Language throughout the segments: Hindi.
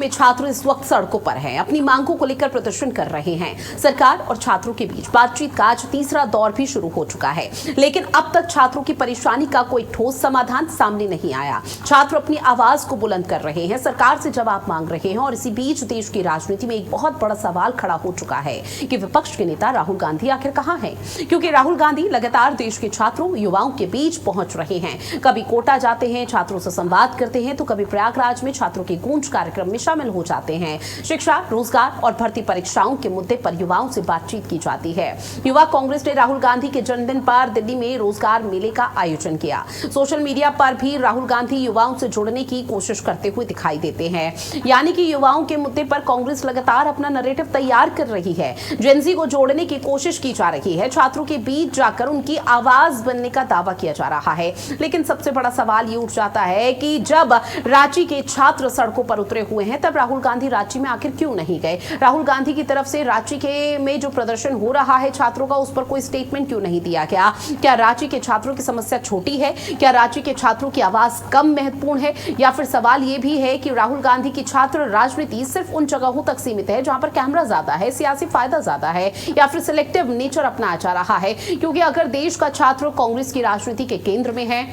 में छात्र इस वक्त सड़कों पर हैं, अपनी मांगों को लेकर प्रदर्शन कर रहे हैं। सरकार और छात्रों के बीच बातचीत का आज तीसरा दौर भी शुरू हो चुका है, लेकिन अब तक छात्रों की परेशानी का कोई ठोस समाधान सामने नहीं आया। छात्र अपनी आवाज को बुलंद कर रहे हैं, सरकार से जवाब मांग रहे हैं और इसी बीच देश की राजनीति में एक बहुत बड़ा सवाल खड़ा हो चुका है कि विपक्ष के नेता राहुल गांधी आखिर कहां हैं? क्योंकि राहुल गांधी लगातार देश के छात्रों युवाओं के बीच पहुंच रहे हैं। कभी कोटा जाते हैं, छात्रों से संवाद करते हैं, तो कभी प्रयागराज में छात्रों के गूंज कार्यक्रम में शामिल हो जाते हैं। शिक्षा, रोजगार और भर्ती परीक्षाओं के मुद्दे पर युवाओं से बातचीत की जाती है। युवा कांग्रेस ने राहुल गांधी के जन्मदिन पर दिल्ली में रोजगार मेले का आयोजन किया। सोशल मीडिया पर भी राहुल गांधी युवाओं से जुड़ने की कोशिश करते हुए दिखाई देते हैं। यानी कि युवाओं के मुद्दे पर कांग्रेस लगातार अपना नैरेटिव तैयार कर रही है। जेनजी को जोड़ने की कोशिश की जा रही है, छात्रों के बीच जाकर उनकी आवाज बनने का दावा किया जा रहा है। लेकिन सबसे बड़ा सवाल ये उठ जाता है कि जब रांची के छात्र सड़कों पर उतरे हुए हैं, तब राहुल गांधी रांची में आखिर क्यों नहीं गए? राहुल गांधी की तरफ से रांची के में जो प्रदर्शन हो रहा है छात्रों का, उस पर कोई स्टेटमेंट क्यों नहीं दिया गया? क्या रांची के छात्रों की समस्या छोटी है? क्या रांची के छात्रों की आवाज कम महत्वपूर्ण है? या फिर सवाल यह भी है कि राहुल गांधी की छात्र राजनीति सिर्फ उन जगहों तक सीमित है जहां पर कैमरा ज्यादा है, सियासी फायदा ज्यादा है, या फिर सिलेक्टिव नेचर अपनाया जा रहा है? क्योंकि अगर देश का छात्र कांग्रेस की राजनीति के केंद्र में है,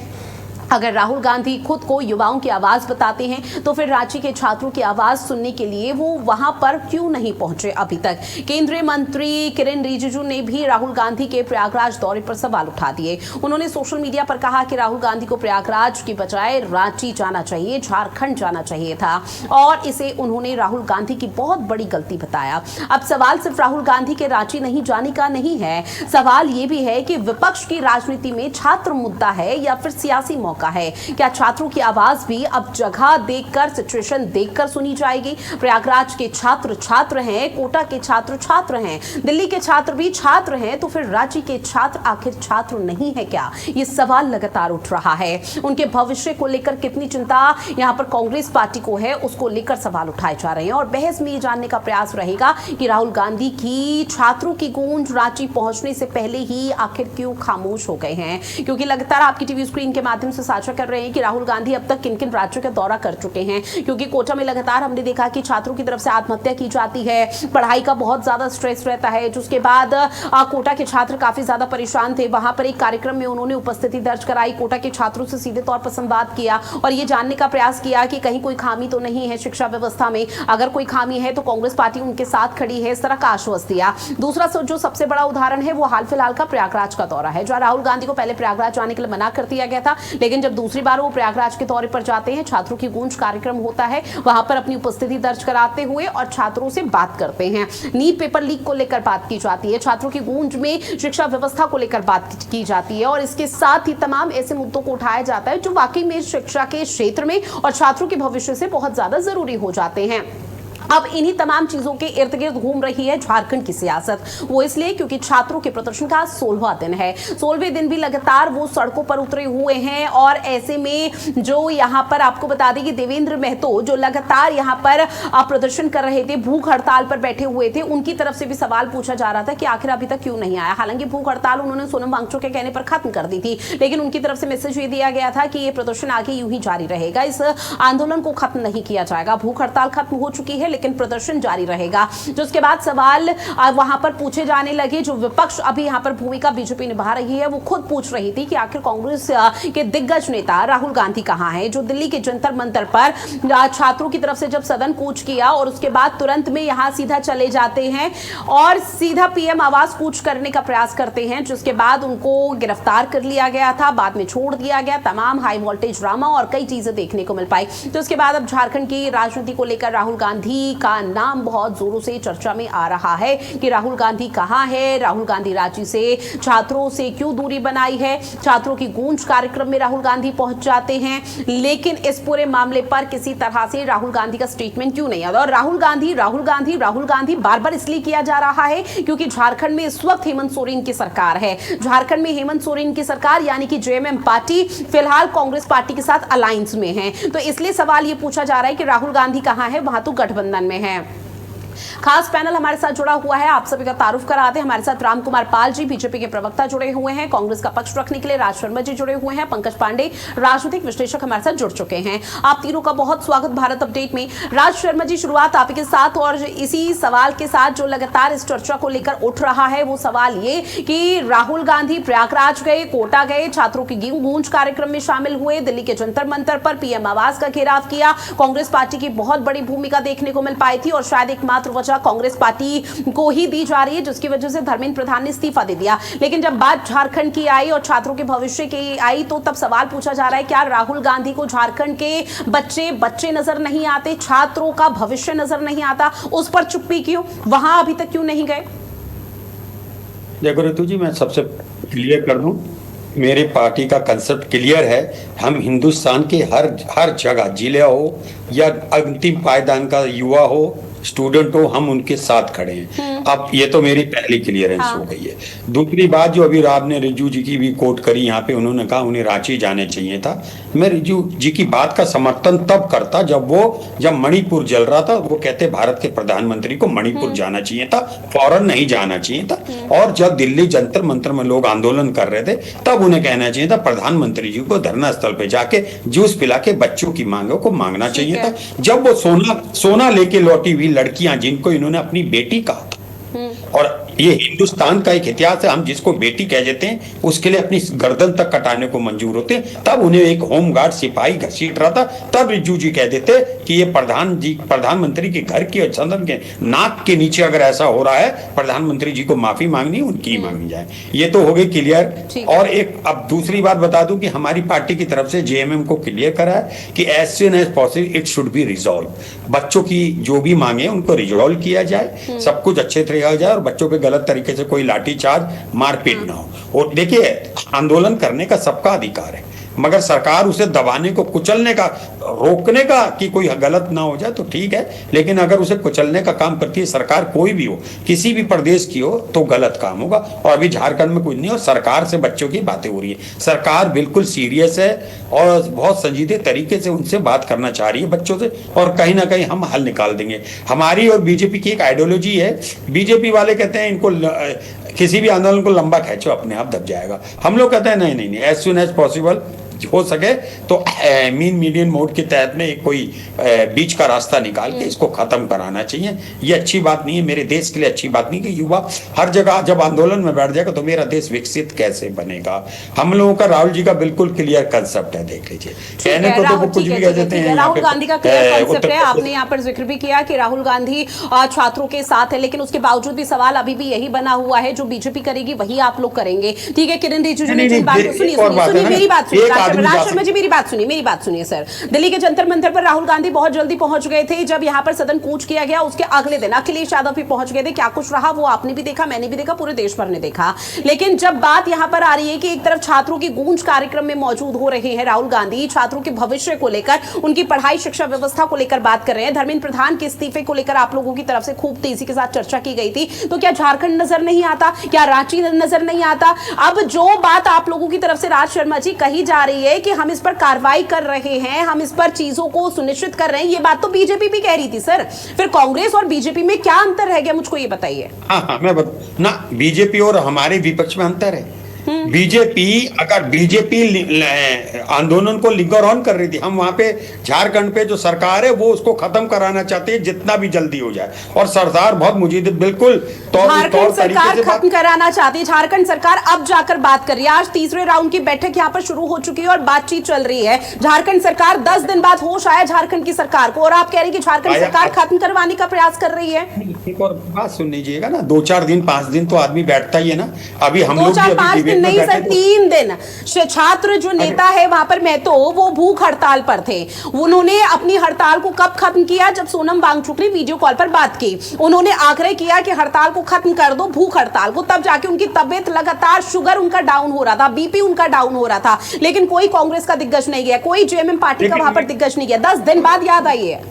अगर राहुल गांधी खुद को युवाओं की आवाज बताते हैं, तो फिर रांची के छात्रों की आवाज सुनने के लिए वो वहां पर क्यों नहीं पहुंचे अभी तक? केंद्रीय मंत्री किरेन रिजिजू ने भी राहुल गांधी के प्रयागराज दौरे पर सवाल उठा दिए। उन्होंने सोशल मीडिया पर कहा कि राहुल गांधी को प्रयागराज की बजाय रांची जाना चाहिए, झारखंड जाना चाहिए था, और इसे उन्होंने राहुल गांधी की बहुत बड़ी गलती बताया। अब सवाल सिर्फ राहुल गांधी के रांची नहीं जाने का नहीं है, सवाल ये भी है कि विपक्ष की राजनीति में छात्र मुद्दा है या फिर सियासी मौका है? क्या छात्रों की आवाज भी अब जगह देखकर, सिचुएशन देखकर सुनी जाएगी? प्रयागराज के छात्र छात्र हैं, कोटा के छात्र छात्र हैं, दिल्ली के छात्र भी छात्र हैं, तो फिर रांची के छात्र आखिर छात्र नहीं है क्या? ये सवाल लगातार उठ रहा है। उनके भविष्य को लेकर कितनी चिंता यहां पर कांग्रेस पार्टी को है, उसको लेकर सवाल उठाए जा रहे हैं। और बहस में ये जानने का प्रयास रहेगा कि राहुल गांधी की छात्रों की गूंज रांची पहुंचने से पहले ही आखिर क्यों खामोश हो गए हैं? क्योंकि लगातार आपकी टीवी स्क्रीन के माध्यम से साझा कर रहे हैं कि राहुल गांधी अब तक किन किन राज्यों का दौरा कर चुके हैं। क्योंकि कोटा में लगातार हमने देखा कि छात्रों की तरफ से आत्महत्या की जाती है, पढ़ाई का बहुत ज्यादा स्ट्रेस रहता है, जिसके बाद कोटा के छात्र काफी ज्यादा परेशान थे। वहां पर एक कार्यक्रम में उन्होंने उपस्थिति दर्ज कराई, कोटा के छात्रों से सीधे तौर पर संवाद किया और ये जानने का प्रयास किया कि कहीं कोई खामी तो नहीं है शिक्षा व्यवस्था में। अगर कोई खामी है तो कांग्रेस पार्टी उनके साथ खड़ी है, इस तरह का आश्वासन दिया। दूसरा जो सबसे बड़ा उदाहरण है वो हाल फिलहाल का प्रयागराज का दौरा है, जहां राहुल गांधी को पहले प्रयागराज जाने के लिए मना कर दिया गया था, लेकिन जब दूसरी बार वो प्रयागराज के दौरे पर जाते हैं, छात्रों की गूंज कार्यक्रम होता है, वहां पर अपनी उपस्थिति दर्ज कराते हुए और छात्रों से बात करते हैं। नीट पेपर लीक को लेकर बात की जाती है, छात्रों की गूंज में शिक्षा व्यवस्था को लेकर बात की जाती है और इसके साथ ही तमाम ऐसे मुद्दों को उठाया जाता है जो वाकई में शिक्षा के क्षेत्र में और छात्रों के भविष्य से बहुत ज्यादा जरूरी हो जाते हैं। अब इन्हीं तमाम चीजों के इर्द गिर्द घूम रही है झारखंड की सियासत। वो इसलिए क्योंकि छात्रों के प्रदर्शन का 16वां दिन है। 16वें दिन भी लगातार वो सड़कों पर उतरे हुए हैं और ऐसे में जो यहाँ पर आपको बता दें कि देवेंद्र महतो जो लगातार यहाँ पर प्रदर्शन कर रहे थे, भूख हड़ताल पर बैठे हुए थे, उनकी तरफ से भी सवाल पूछा जा रहा था कि आखिर अभी तक क्यों नहीं आया। हालांकि भूख हड़ताल उन्होंने सोनम वांगचुक के कहने पर खत्म कर दी थी, लेकिन उनकी तरफ से मैसेज ये दिया गया था कि ये प्रदर्शन आगे यूं ही जारी रहेगा, इस आंदोलन को खत्म नहीं किया जाएगा। भूख हड़ताल खत्म हो चुकी है लेकिन प्रदर्शन जारी रहेगा। जिसके बाद सवाल वहां पर पूछे जाने लगे, जो विपक्ष अभी यहां पर भूमिका बीजेपी निभा रही है वो खुद पूछ रही थी कि आखिर कांग्रेस के दिग्गज नेता राहुल गांधी कहां हैं, जो दिल्ली के जंतर मंतर पर छात्रों की तरफ से जब सदन कूच किया और उसके बाद तुरंत में यहां सीधा चले जाते हैं और सीधा पीएम आवास कूच करने का प्रयास करते हैं, जिसके बाद उनको गिरफ्तार कर लिया गया था, बाद में छोड़ दिया गया। तमाम हाई वोल्टेज ड्रामा और कई चीजें देखने को मिल पाई। तो उसके बाद अब झारखंड की राजनीति को लेकर राहुल गांधी का नाम बहुत जोरों से चर्चा में आ रहा है कि राहुल गांधी कहां है, राहुल गांधी रांची से छात्रों से क्यों दूरी बनाई है, छात्रों की गूंज कार्यक्रम में राहुल गांधी पहुंच जाते हैं, लेकिन इस पूरे मामले पर किसी तरह से राहुल गांधी का स्टेटमेंट क्यों नहीं आता? और राहुल गांधी बार बार इसलिए किया जा रहा है क्योंकि झारखंड में इस वक्त हेमंत सोरेन की सरकार है। झारखंड में हेमंत सोरेन की सरकार यानी कि जेएमएम पार्टी फिलहाल कांग्रेस पार्टी के साथ अलायंस में है, तो इसलिए सवाल यह पूछा जा रहा है कि राहुल गांधी कहां है, वहां तो गठबंधन में है। खास पैनल हमारे साथ जुड़ा हुआ है, आप सभी का तारुफ कराते हैं। हमारे साथ राम कुमार पाल जी बीजेपी के प्रवक्ता जुड़े हुए हैं, कांग्रेस का पक्ष रखने के लिए राज शर्मा जी जुड़े हुए हैं, पंकज पांडे राजनीतिक विश्लेषक हमारे साथ जुड़ चुके हैं। आप तीनों का बहुत स्वागत भारत अपडेट में। राज शर्मा जी, शुरुआत आपके साथ, और इसी सवाल के साथ जो लगातार इस चर्चा को लेकर उठ रहा है वो सवाल ये कि राहुल गांधी प्रयागराज गए, कोटा गए, छात्रों की गूंज कार्यक्रम में शामिल हुए, दिल्ली के जंतर मंतर पर पीएम आवास का घेराव किया। कांग्रेस पार्टी की बहुत बड़ी भूमिका देखने को मिल पाई थी और शायद एकमात्र वजह कांग्रेस पार्टी को ही दी जा रही है, जिसकी वजह से धर्मेंद्र प्रधान ने इस्तीफा दे दिया। लेकिन जब बात झारखंड की आई और छात्रों के भविष्य की आई तो तब सवाल पूछा जा रहा है, क्या राहुल गांधी को झारखंड के बच्चे नजर नहीं आते, छात्रों का भविष्य नजर नहीं आता? उस पर चुप्पी क्यों, वहां अभी तक क्यों नहीं गए? देखो ऋतु जी, मैं सबसे क्लियर कर दूं, मेरे पार्टी का कंसेप्ट क्लियर है। हम हिंदुस्तान के हर जगह, जिले हो या अंतिम पायदान का युवा हो, स्टूडेंट हो, हम उनके साथ खड़े हैं। अब ये तो मेरी पहली क्लियरेंस हो गई है। दूसरी बात, जो अभी राब ने रिजू जी की भी कोट करी यहाँ पे, उन्होंने कहा उन्हें रांची जाने चाहिए था। मैं रिजू जी की बात का समर्थन तब करता जब मणिपुर जल रहा था, वो कहते भारत के प्रधानमंत्री को मणिपुर जाना चाहिए था, फौरन नहीं जाना चाहिए था। और जब दिल्ली जंतर मंतर में लोग आंदोलन कर रहे थे, तब उन्हें कहना चाहिए था प्रधानमंत्री जी को धरना स्थल पे जाके जूस पिला के बच्चों की मांगों को मांगना चाहिए था। जब वो सोना लेके लौटी हुई लड़कियां, जिनको इन्होंने अपनी बेटी कहा था, और ये हिंदुस्तान का एक इतिहास है, हम जिसको बेटी कह देते हैं उसके लिए अपनी गर्दन तक कटाने को मंजूर होते हैं। तब उन्हें एक होमगार्ड सिपाही घसीट रहा था, तब रिजू जी कह देते कि ये प्रधानमंत्री के घर की सदन के नाक के नीचे अगर ऐसा हो रहा है, प्रधानमंत्री जी को माफी मांगनी, उनकी ही मांगनी जाए। ये तो हो गई क्लियर। और एक अब दूसरी बात बता दूं कि हमारी पार्टी की तरफ से जेएमएम को क्लियर करा है कि as soon as possible it should be resolve. बच्चों की जो भी मांगे उनको रिजॉल्व किया जाए, सब कुछ अच्छे तरीके से जाए और बच्चों पे गलत तरीके से कोई लाठीचार्ज मारपीट ना हो। और देखिए, आंदोलन करने का सबका अधिकार है, मगर सरकार उसे दबाने को, कुचलने का, रोकने का कि कोई गलत ना हो जाए तो ठीक है, लेकिन अगर उसे कुचलने का काम करती है सरकार, कोई भी हो, किसी भी प्रदेश की हो, तो गलत काम होगा। और अभी झारखंड में कुछ नहीं, और सरकार से बच्चों की बातें हो रही है। सरकार बिल्कुल सीरियस है और बहुत संजीदे तरीके से उनसे बात करना चाह रही है बच्चों से, और कहीं ना कहीं हम हल निकाल देंगे। हमारी और बीजेपी की एक आइडियोलॉजी है। बीजेपी वाले कहते हैं इनको किसी भी आंदोलन को लंबा खींचो, अपने आप दब जाएगा। हम लोग कहते हैं नहीं, एज सून एज पॉसिबल हो सके तो मीन मीडियन मोड के तहत में कोई बीच का रास्ता निकाल के इसको खत्म कराना चाहिए। ये अच्छी बात नहीं है, मेरे देश के लिए अच्छी बात नहीं कि युवा हर जगह जब आंदोलन में बैठ जाएगा तो मेरा देश विकसित कैसे बनेगा। हम लोगों का, राहुल जी का बिल्कुल क्लियर कंसेप्ट है, देख लीजिए। कहने को तो कुछ भी कह देते हैं। राहुल गांधी का क्लियर कंसेप्ट है। आपने यहाँ पर जिक्र भी किया कि राहुल गांधी छात्रों के साथ है, लेकिन उसके बावजूद भी सवाल अभी भी यही बना हुआ है, जो बीजेपी करेगी वही आप लोग करेंगे। ठीक है, किरण रिजिजू ने जिन बात, सुनिए मेरी बात सुनिए, राज शर्मा जी मेरी बात सुनिए सर। दिल्ली के जंतर मंतर पर राहुल गांधी बहुत जल्दी पहुंच गए थे। जब यहां पर सदन कूच किया गया उसके अगले दिन अखिलेश यादव भी पहुंच गए थे। क्या कुछ रहा वो आपने भी देखा, मैंने भी देखा, पूरे देश भर ने देखा। लेकिन जब बात यहां पर आ रही है कि एक तरफ छात्रों की गूंज कार्यक्रम में मौजूद हो रहे हैं राहुल गांधी, छात्रों के भविष्य को लेकर, उनकी पढ़ाई शिक्षा व्यवस्था को लेकर बात कर रहे हैं, धर्मेंद्र प्रधान के इस्तीफे को लेकर आप लोगों की तरफ से खूब तेजी के साथ चर्चा की गई थी, तो क्या झारखंड नजर नहीं आता, क्या रांची नजर नहीं आता? अब जो बात आप लोगों की तरफ से राज शर्मा जी कही जा रही है कि हम इस पर कार्रवाई कर रहे हैं, हम इस पर चीजों को सुनिश्चित कर रहे हैं, ये बात तो बीजेपी भी कह रही थी सर। फिर कांग्रेस और बीजेपी में क्या अंतर रह गया, मुझको ये बताइए। हाँ, मैं ना, बीजेपी और हमारे विपक्ष में अंतर है। बीजेपी आंदोलन को लिंगर ऑन कर रही थी, हम वहां पे झारखंड पे जो सरकार है वो उसको खत्म कराना चाहते हैं जितना भी जल्दी हो जाए, और सरकार बहुत मुजीद बिल्कुल झारखंड सरकार खत्म कराना चाहती है। झारखंड सरकार अब जाकर बात कर रही है। आज तीसरे राउंड की बैठक यहाँ पर शुरू हो चुकी है और बातचीत चल रही है। झारखंड सरकार 10 दिन बाद होश आया झारखंड की सरकार को, और आप कह रही कि झारखंड सरकार खत्म करवाने का प्रयास कर रही है। एक और बात सुन लीजिएगा ना, 2-4 दिन 5 दिन तो आदमी बैठता ही है ना। अभी हम लोग 2-4-5 दिन नहीं सर, 3 दिन। छात्र जो नेता है वहां पर, मैं तो वो भूख हड़ताल पर थे। उन्होंने अपनी हड़ताल को कब खत्म किया? जब सोनम वांगचुक ने वीडियो कॉल पर बात की, उन्होंने आग्रह किया कि हड़ताल को खत्म कर दो, भूख हड़ताल को, तब जाके उनकी तबियत लगातार, शुगर उनका डाउन हो रहा था, बीपी उनका डाउन हो रहा था, लेकिन कोई कांग्रेस का दिग्गज नहीं गया, कोई जेएमएम पार्टी का वहां पर दिग्गज नहीं गया। 10 दिन बाद याद आई है।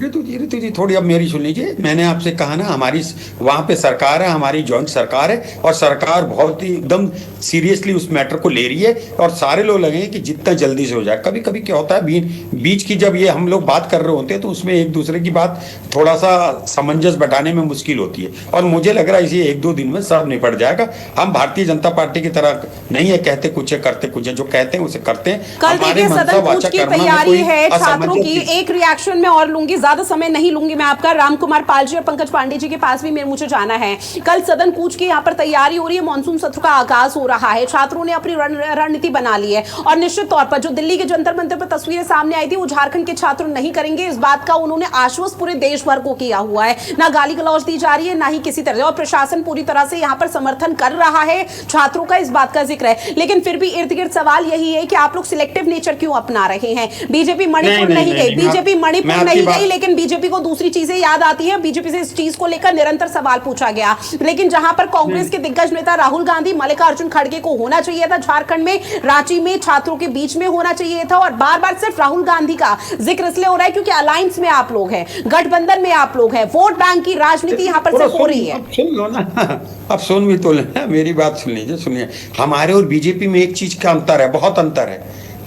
ऋतु जी थोड़ी अब मेरी सुन लीजिए। मैंने आपसे कहा ना, हमारी वहां पे सरकार है, हमारी जॉइंट सरकार है, और सरकार बहुत ही एकदम सीरियसली उस मैटर को ले रही है, और सारे लोग लगे हैं कि जितना जल्दी से हो जाए। कभी कभी क्या होता है, बीच की जब ये हम लोग बात कर रहे होते हैं तो उसमें एक दूसरे की बात थोड़ा सा सामंजस्य बैठाने में मुश्किल होती है, और मुझे लग रहा है इसी 1-2 दिन में सब निपट जाएगा। हम भारतीय जनता पार्टी की तरह नहीं है, कहते कुछ है करते कुछ है, जो कहते हैं उसे करते हैं। कल देखिए सदन कूच की तैयारी है छात्रों की। एक रिएक्शन में और लूंगी, ज्यादा समय नहीं लूंगी मैं आपका। रामकुमार पाल जी और पंकज पांडे जी के पास भी मुझे जाना है। कल सदन कूच की यहाँ पर तैयारी हो रही है, मानसून सत्र का आगाज हो रहा है, छात्रों ने अपनी रणनीति बना ली है, और निश्चित तौर पर जो दिल्ली के जंतर मंतर पर तस्वीरें सामने आई थी वो झारखंड के छात्र नहीं करेंगे, इस बात का उन्होंने आश्वस्त पूरे देश भर को किया हुआ है। ना गाली गलौज दी जा रही है, ना ही किसी तरह, और प्रशासन पूरी तरह से यहाँ पर समर्थन कर रहा है छात्रों का, इस बात का जिक्र है। लेकिन फिर भी इर्द गिर्द सवाल यही है कि आप लोग सिलेक्टिव नेचर क्यों अपना रहे हैं? बीजेपी मणिपुर नहीं गई, बीजेपी मणिपुर नहीं गई, लेकिन बीजेपी को दूसरी चीजें याद आती है। बीजेपी से इस चीज को लेकर निरंतर सवाल पूछा गया, लेकिन जहां पर कांग्रेस के दिग्गज नेता राहुल गांधी, मल्लिकार्जुन खड़गे को होना चाहिए था झारखंड में, रांची में छात्रों के बीच में होना चाहिए था, और बार बार सिर्फ राहुल गांधी का जिक्र इसलिए हो रहा है क्योंकि अलायंस में आप लोग हैं, गठबंधन में आप लोग हैं, वोट बैंक की राजनीति यहां पर सिर्फ हो रही है। सुन लो ना, अब सुन भी तो लेना, मेरी बात सुन लीजिए। सुनिए, हमारे और बीजेपी में एक चीज का अंतर है, बहुत अंतर है।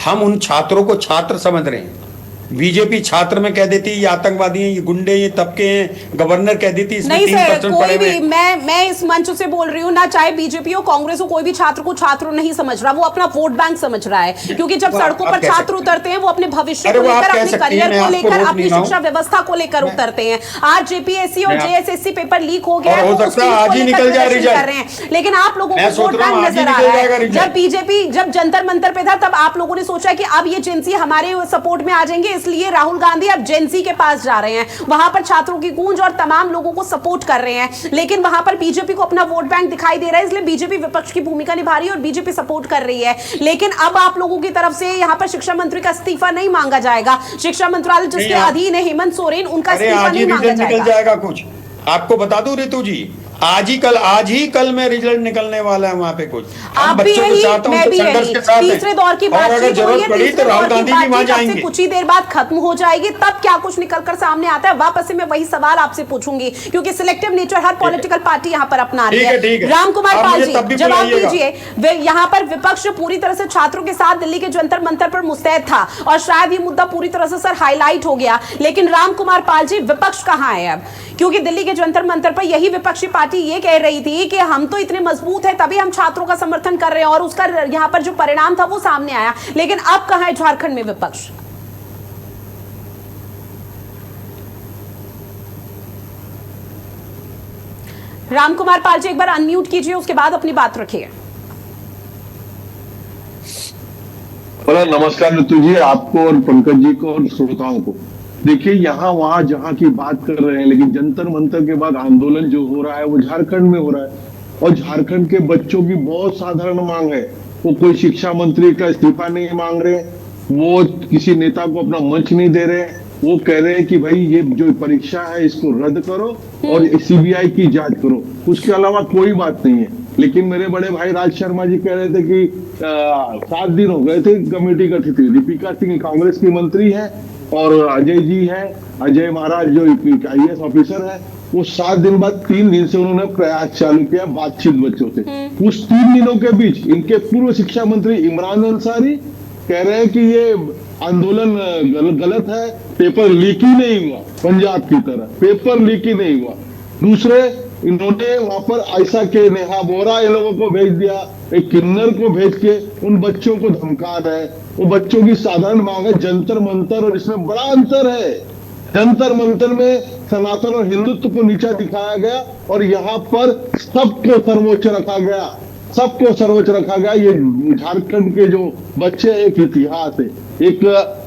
हम उन छात्रों को छात्र समझ रहे हैं, बीजेपी छात्र में कह देती है ये आतंकवादी हैं, ये गुंडे, ये तबके हैं, गवर्नर कह देती है नहीं सर, कोई भी मैं इस मंच से बोल रही हूँ ना, चाहे बीजेपी हो कांग्रेस हो, कोई भी छात्र को छात्र नहीं समझ रहा, वो अपना वोट बैंक समझ रहा है। क्योंकि जब सड़कों पर छात्र उतरते हैं वो अपने भविष्य को लेकर, अपने करियर को लेकर, अपनी शिक्षा व्यवस्था को लेकर उतरते हैं। आज जेपीएससी और जेएसएससी पेपर लीक हो गया है, कर रहे हैं, लेकिन आप लोगों को वोट बैंक नजर आ रहा है। जब बीजेपी जब जंतर मंतर पे था तब आप लोगों ने सोचा कि अब ये जेंसी हमारे सपोर्ट में आ जाएंगे, इसलिए राहुल गांधी अब जेंसी के पास जा रहे हैं, वहां पर छात्रों की गूंज और तमाम लोगों को सपोर्ट कर रहे हैं। लेकिन वहां पर बीजेपी को अपना वोट बैंक दिखाई दे रहा है, इसलिए बीजेपी विपक्ष की भूमिका निभा रही है और बीजेपी सपोर्ट कर रही है। लेकिन अब आप लोगों की तरफ से यहां पर शिक्षा मंत्री का इस्तीफा नहीं मांगा जाएगा। शिक्षा मंत्रालय जिसके अधीन है हेमंत सोरेन, उनका इस्तीफा नहीं मांगा जाएगा। कुछ आपको बता दूं ऋतु जी, आज ही कल में रिजल्ट निकलने वाला है वहां पे कुछ। आप भी यही, मैं भी यही। तीसरे दौर की बातचीत हो रही है, तीसरे दौर की बातचीत कुछ ही देर बाद खत्म हो जाएगी, तब क्या कुछ निकलकर सामने आता है वापस से मैं वही सवाल आपसे पूछूंगी, क्योंकि सिलेक्टिव नेचर हर पॉलिटिकल पार्टी यहाँ पर अपना रही है। रामकुमार पाल जी जवाब दीजिए। यहाँ पर विपक्ष पूरी तरह से छात्रों के साथ दिल्ली के जंतर मंतर पर मुस्तैद था, और शायद ये मुद्दा पूरी तरह से सर हाईलाइट हो गया, लेकिन रामकुमार पाल जी विपक्ष कहाँ है अब? क्योंकि दिल्ली के जंतर मंतर पर यही विपक्षी पार्टी ये कह रही थी कि हम तो इतने मजबूत हैं तभी हम छात्रों का समर्थन कर रहे हैं, और उसका यहां पर जो परिणाम था वो सामने आया। लेकिन अब कहां है झारखंड में विपक्ष? रामकुमार पाल जी एक बार अनम्यूट कीजिए, उसके बाद अपनी बात रखिए। नमस्कार ऋतु जी, आपको और पंकज जी को और श्रोताओं को। देखिए, यहाँ वहां जहाँ की बात कर रहे हैं, लेकिन जंतर मंतर के बाद आंदोलन जो हो रहा है वो झारखंड में हो रहा है, और झारखंड के बच्चों की बहुत साधारण मांग है। वो कोई शिक्षा मंत्री का इस्तीफा नहीं मांग रहे, वो किसी नेता को अपना मंच नहीं दे रहे, वो कह रहे हैं कि भाई ये जो परीक्षा है इसको रद्द करो और सीबीआई की जांच करो, उसके अलावा कोई बात नहीं है। लेकिन मेरे बड़े भाई राज शर्मा जी कह रहे थे कि 7 दिन हो गए थे, कमेटी गठित हुई। दीपिका सिंह कांग्रेस की मंत्री है, और अजय जी है, अजय महाराज जो IAS ऑफिसर है, वो 7 दिन बाद 3 दिन से उन्होंने प्रयास चालू किया बातचीत बच्चों से। उस 3 दिनों के बीच इनके पूर्व शिक्षा मंत्री इमरान अंसारी कह रहे हैं कि ये आंदोलन गलत है, पेपर लीक ही नहीं हुआ, पंजाब की तरह पेपर लीक ही नहीं हुआ। दूसरे, इन्होंने वहां पर ऐसा के नेहा बोरा इन लोगों को भेज दिया, एक किन्नर को भेज के उन बच्चों को धमका रहे हैं। वो बच्चों की साधारण मांग है जंतर मंतर, और इसमें बड़ा अंतर है। जंतर मंतर में सनातन और हिंदुत्व को नीचा दिखाया गया, और यहाँ पर सबको सर्वोच्च रखा गया, सबको सर्वोच्च रखा गया। ये झारखंड के जो बच्चे, एक इतिहास है, एक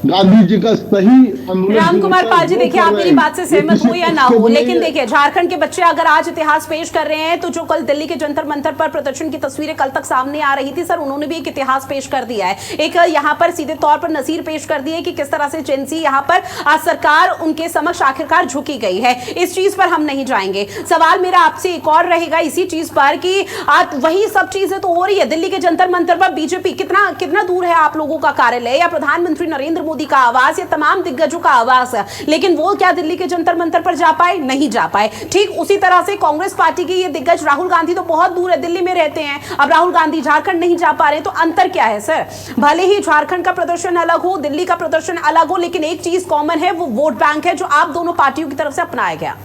गांधी जी का सही आंदोलन। रामकुमार पाल जी, देखिए आप मेरी बात से सहमत हो या ना हो, लेकिन देखिए झारखंड के बच्चे अगर आज इतिहास पेश कर रहे हैं, तो जो कल दिल्ली के जंतर मंतर पर प्रदर्शन की तस्वीरें कल तक सामने आ रही थी, सर उन्होंने भी एक इतिहास पेश कर दिया है। एक यहाँ पर सीधे तौर पर नसीर पेश कर दी है कि किस तरह से जेंसी यहाँ पर आज सरकार उनके समक्ष आखिरकार झुकी गई है। इस चीज पर हम नहीं जाएंगे। सवाल मेरा आपसे एक और रहेगा इसी चीज पर कि आप वही सब चीज चीजें तो हो रही है। दिल्ली के जंतर मंतर पर बीजेपी, कितना दूर है आप लोगों का कार्यालय या प्रधानमंत्री नरेंद्र मोदी का आवास या तमाम दिग्गजों का आवास है, लेकिन वो क्या दिल्ली के जंतर मंतर पर जा पाए? नहीं जा पाए। ठीक उसी तरह से कांग्रेस पार्टी के ये दिग्गज राहुल गांधी तो बहुत दूर है, दिल्ली में रहते हैं, अब राहुल गांधी झारखंड नहीं जा पा रहे, तो अंतर क्या है सर? भले ही झारखंड का प्रदर्शन अलग हो, दिल्ली का प्रदर्शन अलग हो, लेकिन एक चीज कॉमन है, वो वोट बैंक है जो आप दोनों पार्टियों की तरफ से अपनाया गया।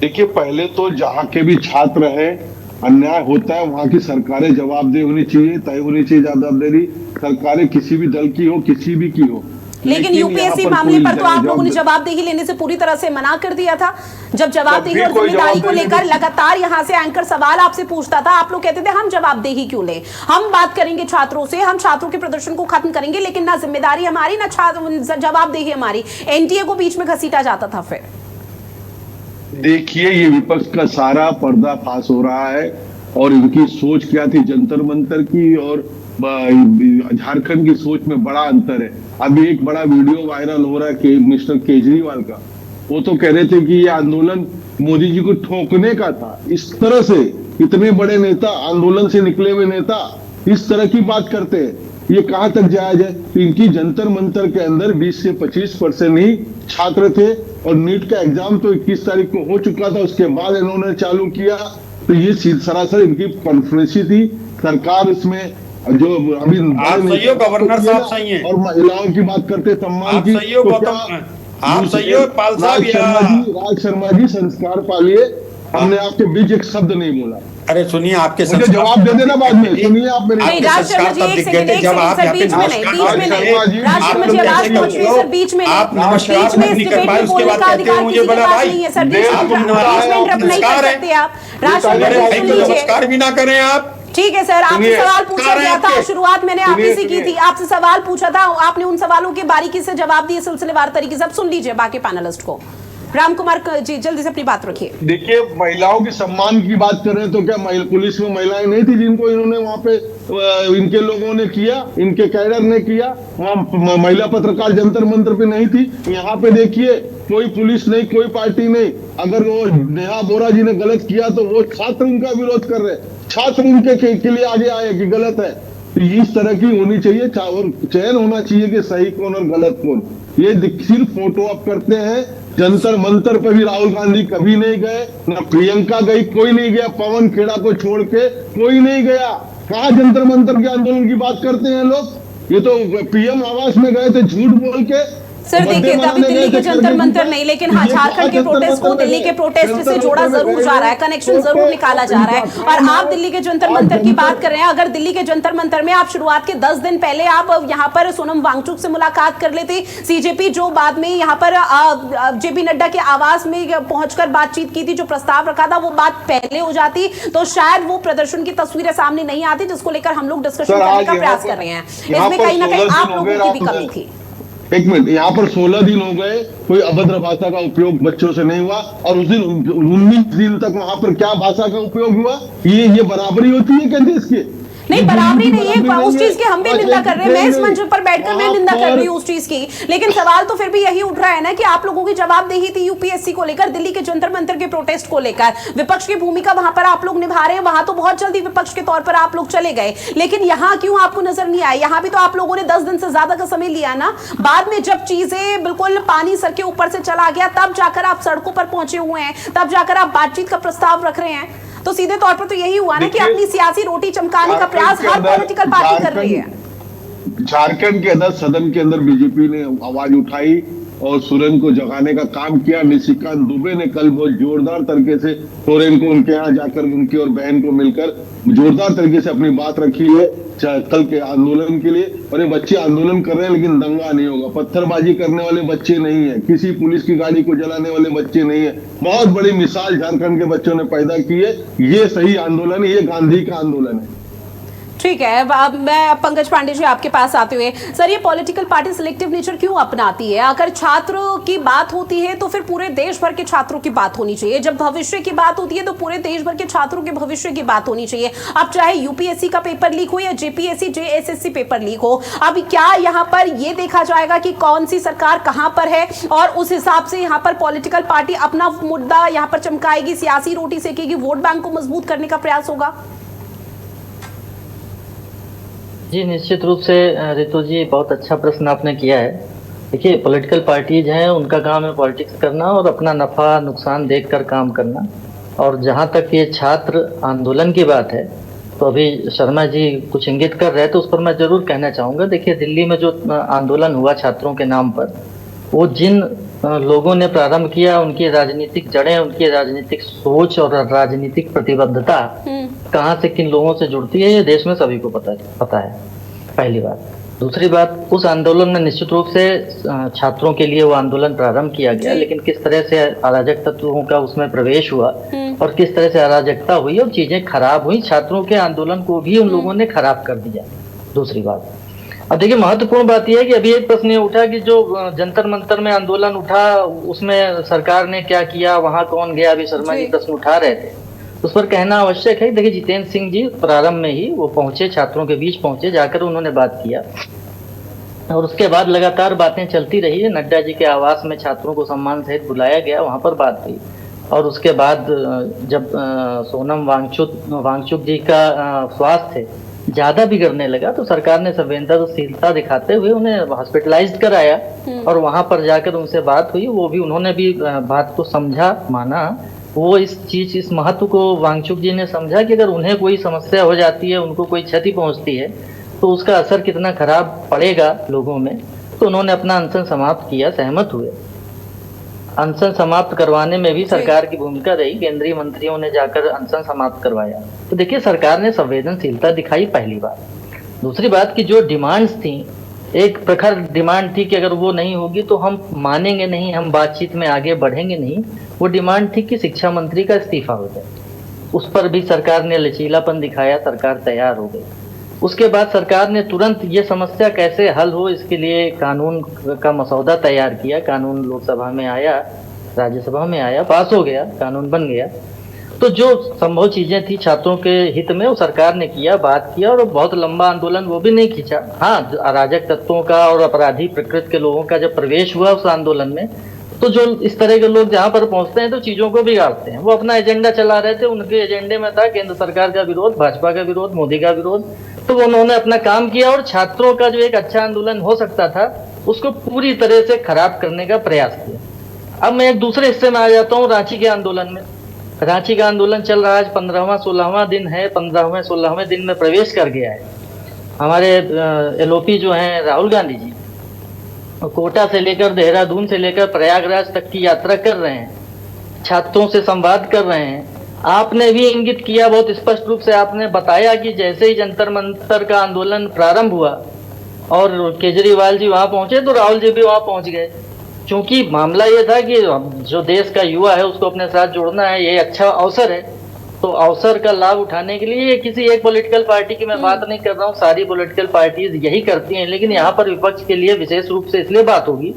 देखिए, पहले तो जहाँ के भी छात्र हैं, अन्याय होता है वहां की सरकारें जवाबदेह होनी चाहिए, तय होनी चाहिए जवाबदेही। सरकारें किसी भी दल की हो, किसी भी की हो, लेकिन यूपीएससी मामले पर तो आप लोगों ने जवाबदेही लेने से पूरी तरह से मना कर दिया था। जब जवाबदेही और जिम्मेदारी को लेकर लगातार यहां से एंकर सवाल आपसे पूछता था, आप लोग कहते थे हम जवाबदेही क्यों लें, हम बात करेंगे छात्रों से, हम छात्रों के प्रदर्शन को खत्म करेंगे, लेकिन ना जिम्मेदारी हमारी ना जवाबदेही हमारी। एनटीए को बीच में घसीटा जाता था। फिर देखिए, ये विपक्ष का सारा पर्दाफाश हो रहा है और इनकी सोच क्या थी जंतर मंतर की और झारखंड की सोच में बड़ा अंतर है। अभी एक बड़ा वीडियो वायरल हो रहा है कि मिस्टर केजरीवाल का, वो तो कह रहे थे कि ये आंदोलन मोदी जी को ठोकने का था। इस तरह से इतने बड़े नेता, आंदोलन से निकले हुए नेता इस तरह की बात करते हैं, ये कहां तक जायज है? इनकी जंतर मंतर के अंदर 20 से 25% ही छात्र थे और नीट का एग्जाम तो 21 तारीख को हो चुका था, उसके बाद इन्होंने चालू किया। तो ये सरासर इनकी कॉन्फ्रेंसी थी। सरकार इसमें जो अभी आप सही हो, गवर्नर साहब सही हैं, और महिलाओं की बात करते सम्मान की, सही हो गौतम, आप सही हो पाल साहब। राज शर्मा जी संस्कार पालिए, हमने आपके बीच एक शब्द नहीं बोला। अरे सुनिए, आपके मुझे जवाब दे देना बाद में। सुनिए आप मेरे नहीं, राज शर्मा जी एक सेकंड सर, बीच में नहीं, राज शर्मा जी आवाज पहुंच रही है सर, बीच में आप नमस्कार नहीं कर पाए, उसके बाद कहते हैं मुझे बड़ा भाई। नहीं है सर, बीच में इंटरप्ट नहीं कर सकते आप। राज शर्मा जी सुन लीजिए, नमस्कार भी ना करें आप। ठीक है सर, आपसे सवाल पूछा गया था, शुरुआत मैंने आप ही से की थी, आपसे सवाल पूछा था, आपने उन सवालों के बारीकी से जवाब दिए सिलसिलेवार तरीके से। अब सुन लीजिए बाकी पैनलिस्ट को। राम कुमार जी जल्दी से अपनी बात रखिए। देखिए, महिलाओं के सम्मान की बात कर रहे हैं तो क्या पुलिस में महिलाएं नहीं थी जिनको इन्होंने वहां पे इनके लोगों ने किया, इनके कैडर ने किया? वहां महिला पत्रकार जंतर मंतर पे नहीं थी? यहाँ पे देखिए, कोई पुलिस नहीं, कोई पार्टी नहीं। अगर वो नेहा बोरा जी ने गलत किया तो वो छात्र उनका विरोध कर रहे, छात्र उनके के लिए आगे आए कि गलत है। तो इस तरह की होनी चाहिए और चयन होना चाहिए कि सही कौन और गलत कौन। ये सिर्फ फोटो अप करते हैं। जंतर मंतर पे भी राहुल गांधी कभी नहीं गए, ना प्रियंका गई, कोई नहीं गया। पवन खेड़ा को छोड़ के कोई नहीं गया। कहाँ जंतर मंतर के आंदोलन की बात करते हैं लोग? ये तो पीएम आवास में गए थे झूठ बोल के। सर देखिए, अभी दिल्ली के जंतर मंतर नहीं, लेकिन हाँ, झारखंड के प्रोटेस्ट को दिल्ली के प्रोटेस्ट से जोड़ा जरूर जा रहा है, कनेक्शन जरूर निकाला जा रहा है। और आप दिल्ली के जंतर मंतर की बात कर रहे हैं, अगर दिल्ली के जंतर मंतर में आप शुरुआत के 10 दिन पहले आप यहाँ पर सोनम वांगचुक से मुलाकात कर लेते, सीजेपी जो बाद में यहाँ पर जेपी नड्डा के आवास में पहुंचकर बातचीत की थी, जो प्रस्ताव रखा था वो बात पहले हो जाती, तो शायद वो प्रदर्शन की तस्वीरें सामने नहीं आती, जिसको लेकर हम लोग डिस्कशन करने का प्रयास कर रहे हैं। इसमें कहीं ना कहीं आप लोगों की भी कमी थी। एक मिनट, यहाँ पर 16 दिन हो गए, कोई अभद्र भाषा का उपयोग बच्चों से नहीं हुआ, और उस दिन 19 दिन तक वहां पर क्या भाषा का उपयोग हुआ? ये बराबरी होती है क्या देश की? नहीं, बराबरी नहीं है, उस चीज की हम भी निंदा कर रहे हैं। मैं इस मंच पर बैठकर मैं निंदा कर रही हूँ उस चीज की, लेकिन सवाल तो फिर भी यही उठ रहा है ना कि आप लोगों की जवाबदेही थी यूपीएससी को लेकर, दिल्ली के जंतर मंतर के प्रोटेस्ट को लेकर। विपक्ष की भूमिका वहां पर आप लोग निभा रहे हैं, वहां तो बहुत जल्दी विपक्ष के तौर पर आप लोग चले गए, लेकिन यहाँ क्यों आपको नजर नहीं आया? यहाँ भी तो आप लोगों ने 10 दिन से ज्यादा का समय लिया ना। बाद में जब चीजें बिल्कुल पानी सर के ऊपर से चला गया, तब जाकर आप सड़कों पर पहुंचे हुए हैं, तब जाकर आप बातचीत का प्रस्ताव रख रहे हैं। तो सीधे तौर पर तो यही हुआ ना कि अपनी सियासी रोटी चमकाने का प्रयास हर पॉलिटिकल पार्टी कर रही है। झारखंड के अंदर सदन के अंदर बीजेपी ने आवाज उठाई और सुरन को जगाने का काम किया। निशिकांत दुबे ने कल बहुत जोरदार तरीके से सोरेन को उनके यहाँ जाकर उनकी और बहन को मिलकर जोरदार तरीके से अपनी बात रखी है कल के आंदोलन के लिए। और ये बच्चे आंदोलन कर रहे हैं, लेकिन दंगा नहीं होगा। पत्थरबाजी करने वाले बच्चे नहीं है, किसी पुलिस की गाड़ी को जलाने वाले बच्चे नहीं है। बहुत बड़ी मिसाल झारखंड के बच्चों ने पैदा की है। ये सही आंदोलन है, ये गांधी का आंदोलन है। ठीक है, अब मैं पंकज पांडे जी आपके पास आते हुए, सर ये पॉलिटिकल पार्टी सिलेक्टिव नेचर क्यों अपनाती है? अगर छात्रों की बात होती है तो फिर पूरे देश भर के छात्रों की बात होनी चाहिए, जब भविष्य की बात होती है तो पूरे देश भर के छात्रों के भविष्य की बात होनी चाहिए। अब चाहे यूपीएससी का पेपर लीक हो या जेपीएससी जेएसएससी पेपर लीक हो, अब क्या यहाँ पर ये देखा जाएगा कि कौन सी सरकार कहाँ पर है और उस हिसाब से यहाँ पर पॉलिटिकल पार्टी अपना मुद्दा यहाँ पर चमकाएगी, सियासी रोटी सेकेगी, वोट बैंक को मजबूत करने का प्रयास होगा? जी, निश्चित रूप से रितु जी, बहुत अच्छा प्रश्न आपने किया है। देखिए, पॉलिटिकल पार्टीज हैं, उनका काम है पॉलिटिक्स करना और अपना नफा नुकसान देखकर काम करना। और जहां तक ये छात्र आंदोलन की बात है, तो अभी शर्मा जी कुछ इंगित कर रहे हैं, तो उस पर मैं जरूर कहना चाहूंगा। देखिए, दिल्ली में जो आंदोलन हुआ छात्रों के नाम पर, वो जिन लोगों ने प्रारंभ किया, उनकी राजनीतिक जड़ें, उनकी राजनीतिक सोच और राजनीतिक प्रतिबद्धता कहाँ से किन लोगों से जुड़ती है, ये देश में सभी को पता है। पहली बात। दूसरी बात, उस आंदोलन में निश्चित रूप से छात्रों के लिए वो आंदोलन प्रारंभ किया गया, लेकिन किस तरह से अराजक तत्वों का उसमें प्रवेश हुआ और किस तरह से अराजकता हुई और चीजें खराब हुई, छात्रों के आंदोलन को भी उन लोगों ने खराब कर दिया। दूसरी बात, अब देखिए, महत्वपूर्ण बात यह है कि अभी एक प्रश्न ये उठा कि जो जंतर मंतर में आंदोलन उठा, उसमें सरकार ने क्या किया, वहां कौन गया। अभी शर्मा जी प्रश्न उठा रहे थे, उस पर कहना आवश्यक है। देखिए, जितेंद्र सिंह जी प्रारंभ में ही वो पहुंचे, छात्रों के बीच पहुंचे, जाकर उन्होंने बात किया और उसके बाद लगातार बातें चलती रही। नड्डा जी के आवास में छात्रों को सम्मान सहित बुलाया गया, वहां पर बात हुई। और उसके बाद जब सोनम वांगचुक जी का स्वास्थ्य ज्यादा बिगड़ने लगा, तो सरकार ने संवेदनशीलता दिखाते हुए उन्हें हॉस्पिटलाइज्ड कराया और वहां पर जाकर उनसे बात हुई। वो भी, उन्होंने भी बात को समझा, माना। वो इस महत्व को वांगचुक जी ने समझा कि अगर उन्हें कोई समस्या हो जाती है, उनको कोई क्षति पहुंचती है, तो उसका असर कितना खराब पड़ेगा लोगों में। तो उन्होंने अपना अनशन समाप्त किया, सहमत हुए। अनशन समाप्त करवाने में भी सरकार की भूमिका रही, केंद्रीय मंत्रियों ने जाकर अनशन समाप्त करवाया। तो देखिए, सरकार ने संवेदनशीलता दिखाई, पहली बात। दूसरी बात की जो डिमांड्स थी, एक प्रखर डिमांड थी कि अगर वो नहीं होगी तो हम मानेंगे नहीं, हम बातचीत में आगे बढ़ेंगे नहीं। वो डिमांड थी कि शिक्षा मंत्री का इस्तीफा हो जाए। उस पर भी सरकार ने लचीलापन दिखाया, सरकार तैयार हो गई। उसके बाद सरकार ने तुरंत ये समस्या कैसे हल हो, इसके लिए कानून का मसौदा तैयार किया। कानून लोकसभा में आया, राज्यसभा में आया, पास हो गया, कानून बन गया। तो जो संभव चीजें थी छात्रों के हित में, वो सरकार ने किया, बात किया। और बहुत लंबा आंदोलन वो भी नहीं खींचा। हाँ, अराजक तत्वों का और अपराधी प्रकृति के लोगों का जब प्रवेश हुआ उस आंदोलन में, तो जो इस तरह के लोग जहां पर पहुंचते हैं तो चीजों को बिगाड़ते हैं। वो अपना एजेंडा चला रहे थे, उनके एजेंडे में था केंद्र सरकार का विरोध, भाजपा का विरोध, मोदी का विरोध। तो उन्होंने अपना काम किया और छात्रों का जो एक अच्छा आंदोलन हो सकता था, उसको पूरी तरह से खराब करने का प्रयास किया। अब मैं एक दूसरे हिस्से में आ जाता हूँ, रांची के आंदोलन में। रांची का आंदोलन चल रहा है, आज 15वां-16वां दिन है, 15वें-16वें दिन में प्रवेश कर गया है। हमारे एलओपी जो हैं राहुल गांधी जी, कोटा से लेकर, देहरादून से लेकर प्रयागराज तक की यात्रा कर रहे हैं, छात्रों से संवाद कर रहे हैं। आपने भी इंगित किया, बहुत स्पष्ट रूप से आपने बताया कि जैसे ही जंतर मंतर का आंदोलन प्रारंभ हुआ और केजरीवाल जी वहां पहुंचे, तो राहुल जी भी वहां पहुंच गए। क्योंकि मामला ये था कि जो देश का युवा है उसको अपने साथ जोड़ना है, ये अच्छा अवसर है। तो अवसर का लाभ उठाने के लिए, किसी एक पॉलिटिकल पार्टी की मैं बात नहीं कर रहा हूँ, सारी पॉलिटिकल पार्टीज यही करती हैं। लेकिन यहाँ पर विपक्ष के लिए विशेष रूप से इसलिए बात होगी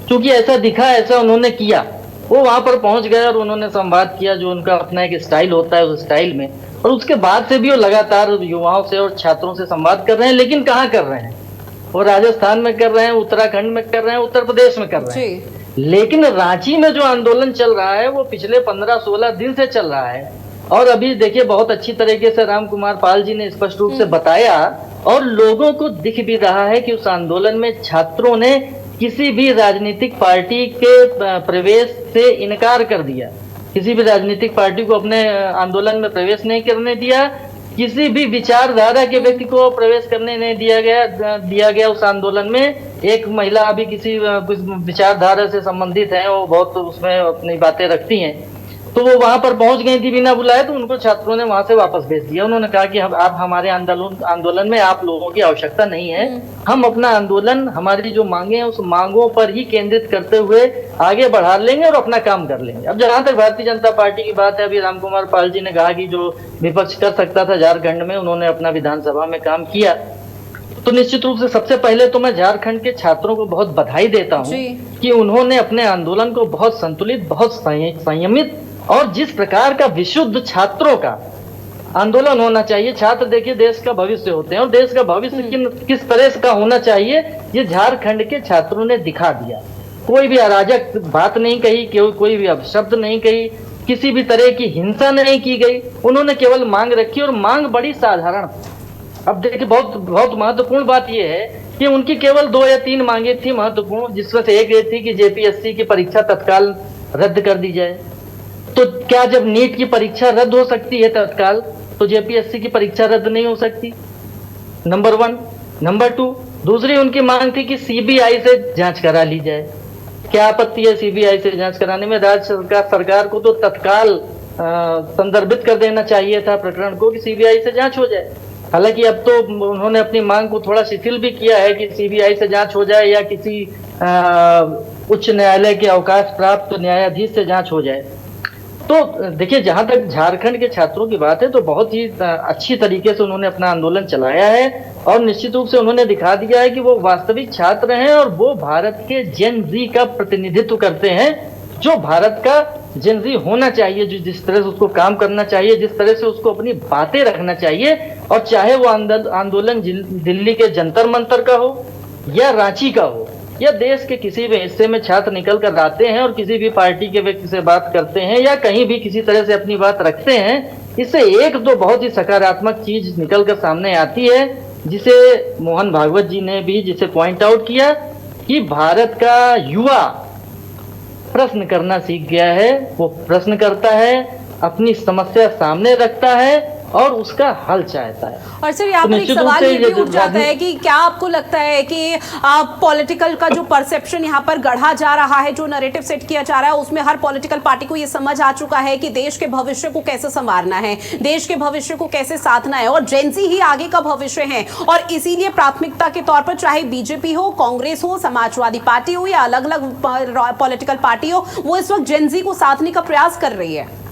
क्योंकि ऐसा दिखा, ऐसा उन्होंने किया। वो वहां पर पहुंच गए और उन्होंने संवाद किया, जो उनका अपना एक स्टाइल होता है, उस स्टाइल में। और उसके बाद से भी वो लगातार युवाओं से और छात्रों से संवाद कर रहे हैं। लेकिन कहाँ कर रहे हैं? वो राजस्थान में कर रहे हैं, उत्तराखंड में कर रहे हैं, उत्तर प्रदेश में कर रहे हैं। लेकिन रांची में जो आंदोलन चल रहा है वो पिछले 15-16 दिन से चल रहा है। और अभी देखिए, बहुत अच्छी तरीके से राम कुमार पाल जी ने स्पष्ट रूप से बताया और लोगों को दिख भी रहा है कि उस आंदोलन में छात्रों ने किसी भी राजनीतिक पार्टी के प्रवेश से इनकार कर दिया। किसी भी राजनीतिक पार्टी को अपने आंदोलन में प्रवेश नहीं करने दिया, किसी भी विचारधारा के व्यक्ति को प्रवेश करने नहीं दिया गया उस आंदोलन में। एक महिला अभी किसी विचारधारा से संबंधित है, वो बहुत उसमें अपनी बातें रखती हैं, तो वो वहां पर पहुंच गई थी बिना बुलाए, तो उनको छात्रों ने वहां से वापस भेज दिया। उन्होंने कहा कि आप हमारे आंदोलन में आप लोगों की आवश्यकता नहीं है, हम अपना आंदोलन, हमारी जो मांगे हैं उस मांगों पर ही केंद्रित करते हुए आगे बढ़ा लेंगे और अपना काम कर लेंगे। अब जहां तक भारतीय जनता पार्टी की बात है, अभी राम कुमार पाल जी ने कहा कि जो विपक्ष कर सकता था झारखंड में, उन्होंने अपना विधानसभा में काम किया। तो निश्चित रूप से सबसे पहले तो मैं झारखंड के छात्रों को बहुत बधाई देता हूँ कि उन्होंने अपने आंदोलन को बहुत संतुलित, बहुत संयमित और जिस प्रकार का विशुद्ध छात्रों का आंदोलन होना चाहिए। छात्र देखिए देश का भविष्य होते हैं और देश का भविष्य किस तरह का होना चाहिए, ये झारखंड के छात्रों ने दिखा दिया। कोई भी अराजक बात नहीं कही, कोई भी अपशब्द नहीं कही, किसी भी तरह की हिंसा नहीं की गई। उन्होंने केवल मांग रखी और मांग बड़ी साधारण, अब देखिए, बहुत बहुत महत्वपूर्ण बात यह है कि उनकी केवल 2 या 3 मांगे थी महत्वपूर्ण, जिसमें से एक ये थी कि जेपीएससी की परीक्षा तत्काल रद्द कर दी जाए। तो क्या जब नीट की परीक्षा रद्द हो सकती है तत्काल, तो जेपीएससी की परीक्षा रद्द नहीं हो सकती? नंबर 1। नंबर 2, दूसरी उनकी मांग थी कि सीबीआई से जांच करा ली जाए। क्या आपत्ति है सीबीआई से जांच कराने में? राज्य सरकार को तो तत्काल संदर्भित कर देना चाहिए था प्रकरण को कि सीबीआई से जांच हो जाए। हालांकि अब तो उन्होंने अपनी मांग को थोड़ा शिथिल भी किया है कि सीबीआई से जांच हो जाए या किसी उच्च न्यायालय के अवकाश प्राप्त न्यायाधीश से जांच हो जाए। तो देखिए, जहां तक झारखंड के छात्रों की बात है तो बहुत ही अच्छी तरीके से उन्होंने अपना आंदोलन चलाया है और निश्चित रूप से उन्होंने दिखा दिया है कि वो वास्तविक छात्र हैं और वो भारत के जेन जी का प्रतिनिधित्व करते हैं, जो भारत का जेन जी होना चाहिए, जो जिस तरह से उसको काम करना चाहिए, जिस तरह से उसको अपनी बातें रखना चाहिए। और चाहे वो आंदोलन दिल्ली के जंतर मंतर का हो या रांची का हो या देश के किसी भी हिस्से में छात्र निकल कर आते हैं और किसी भी पार्टी के व्यक्ति से बात करते हैं या कहीं भी किसी तरह से अपनी बात रखते हैं, इससे एक दो बहुत ही सकारात्मक चीज निकल कर सामने आती है, जिसे मोहन भागवत जी ने भी जिसे पॉइंट आउट किया कि भारत का युवा प्रश्न करना सीख गया है। वो प्रश्न करता है, अपनी समस्या सामने रखता है और उसका हल चाहता है। और सर यहाँ पर एक सवाल ये भी उठ जाता है कि क्या आपको लगता है कि पॉलिटिकल का जो परसेप्शन यहाँ पर गढ़ा जा रहा है, जो नैरेटिव सेट किया जा रहा है, उसमें हर पॉलिटिकल पार्टी को ये समझ आ चुका है कि देश के भविष्य को कैसे संवारना है, देश के भविष्य को कैसे साधना है और जेनजी ही आगे का भविष्य है। और इसीलिए प्राथमिकता के तौर पर चाहे बीजेपी हो, कांग्रेस हो, समाजवादी पार्टी हो या अलग अलग पॉलिटिकल पार्टी हो, वो इस वक्त जेनजी को साधने का प्रयास कर रही है।